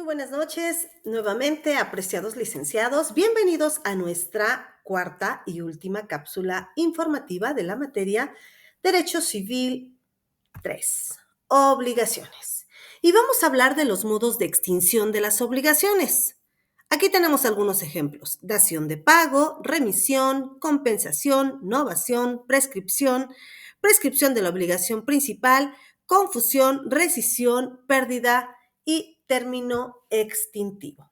Muy buenas noches, nuevamente, apreciados licenciados. Bienvenidos a nuestra cuarta y última cápsula informativa de la materia Derecho Civil 3, Obligaciones. Y vamos a hablar de los modos de extinción de las obligaciones. Aquí tenemos algunos ejemplos: dación de pago, remisión, compensación, novación, prescripción, prescripción de la obligación principal, confusión, rescisión, pérdida y término extintivo.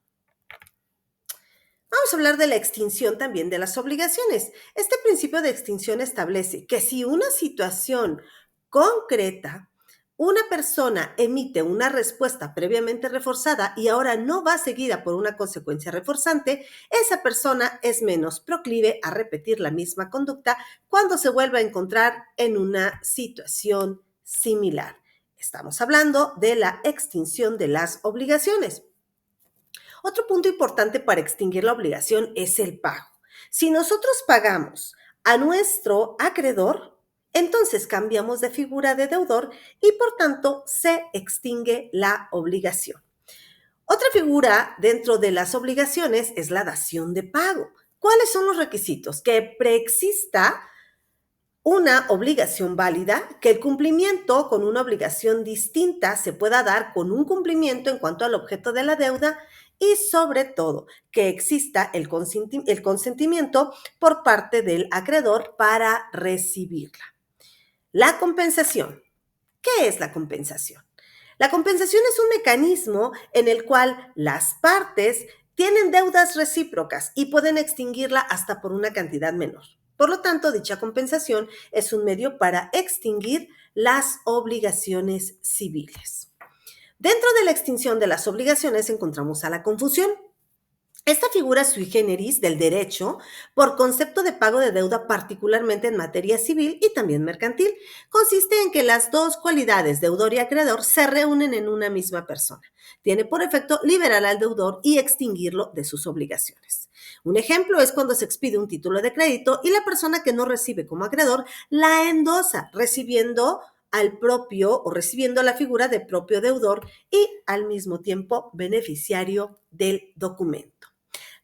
Vamos a hablar de la extinción también de las obligaciones. Este principio de extinción establece que si una situación concreta, una persona emite una respuesta previamente reforzada y ahora no va seguida por una consecuencia reforzante, esa persona es menos proclive a repetir la misma conducta cuando se vuelva a encontrar en una situación similar. Estamos hablando de la extinción de las obligaciones. Otro punto importante para extinguir la obligación es el pago. Si nosotros pagamos a nuestro acreedor, entonces cambiamos de figura de deudor y por tanto se extingue la obligación. Otra figura dentro de las obligaciones es la dación de pago. ¿Cuáles son los requisitos? Que preexista una obligación válida, que el cumplimiento con una obligación distinta se pueda dar con un cumplimiento en cuanto al objeto de la deuda y sobre todo que exista el consentimiento por parte del acreedor para recibirla. La compensación. ¿Qué es la compensación? La compensación es un mecanismo en el cual las partes tienen deudas recíprocas y pueden extinguirla hasta por una cantidad menor. Por lo tanto, dicha compensación es un medio para extinguir las obligaciones civiles. Dentro de la extinción de las obligaciones encontramos a la confusión. Esta figura sui generis del derecho por concepto de pago de deuda, particularmente en materia civil y también mercantil, consiste en que las dos cualidades, deudor y acreedor, se reúnen en una misma persona. Tiene por efecto liberar al deudor y extinguirlo de sus obligaciones. Un ejemplo es cuando se expide un título de crédito y la persona que no recibe como acreedor la endosa, recibiendo al propio o recibiendo la figura de propio deudor y al mismo tiempo beneficiario del documento.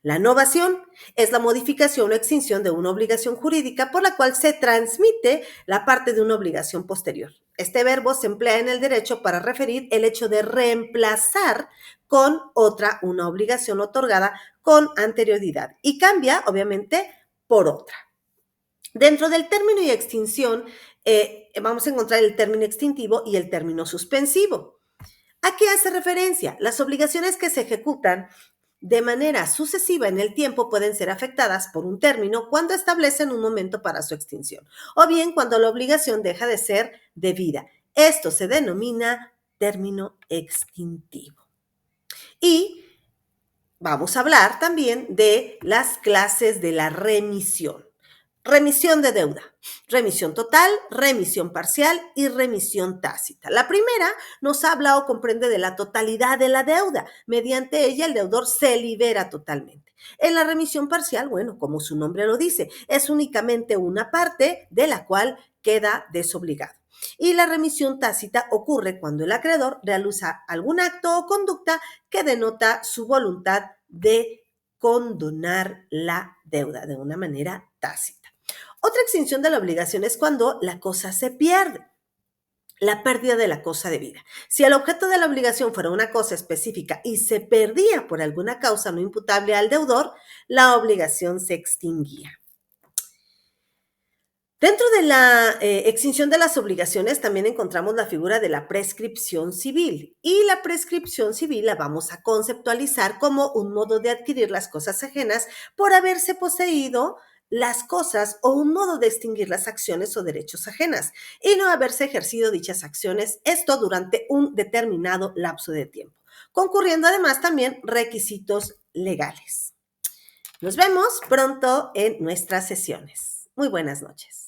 La novación es la modificación o extinción de una obligación jurídica por la cual se transmite la parte de una obligación posterior. Este verbo se emplea en el derecho para referir el hecho de reemplazar con otra una obligación otorgada con anterioridad y cambia, obviamente, por otra. Dentro del término y extinción, vamos a encontrar el término extintivo y el término suspensivo. ¿A qué hace referencia? Las obligaciones que se ejecutan de manera sucesiva en el tiempo pueden ser afectadas por un término cuando establecen un momento para su extinción, o bien cuando la obligación deja de ser debida. Esto se denomina término extintivo. Y vamos a hablar también de las clases de la remisión. Remisión de deuda, remisión total, remisión parcial y remisión tácita. La primera nos habla o comprende de la totalidad de la deuda. Mediante ella el deudor se libera totalmente. En la remisión parcial, bueno, como su nombre lo dice, es únicamente una parte de la cual queda desobligado. Y la remisión tácita ocurre cuando el acreedor realiza algún acto o conducta que denota su voluntad de condonar la deuda de una manera tácita. Otra extinción de la obligación es cuando la cosa se pierde. La pérdida de la cosa debida. Si el objeto de la obligación fuera una cosa específica y se perdía por alguna causa no imputable al deudor, la obligación se extinguía. Dentro de la extinción de las obligaciones también encontramos la figura de la prescripción civil, y la prescripción civil la vamos a conceptualizar como un modo de adquirir las cosas ajenas por haberse poseído las cosas, o un modo de extinguir las acciones o derechos ajenas y no haberse ejercido dichas acciones, esto durante un determinado lapso de tiempo, concurriendo además también requisitos legales. Nos vemos pronto en nuestras sesiones. Muy buenas noches.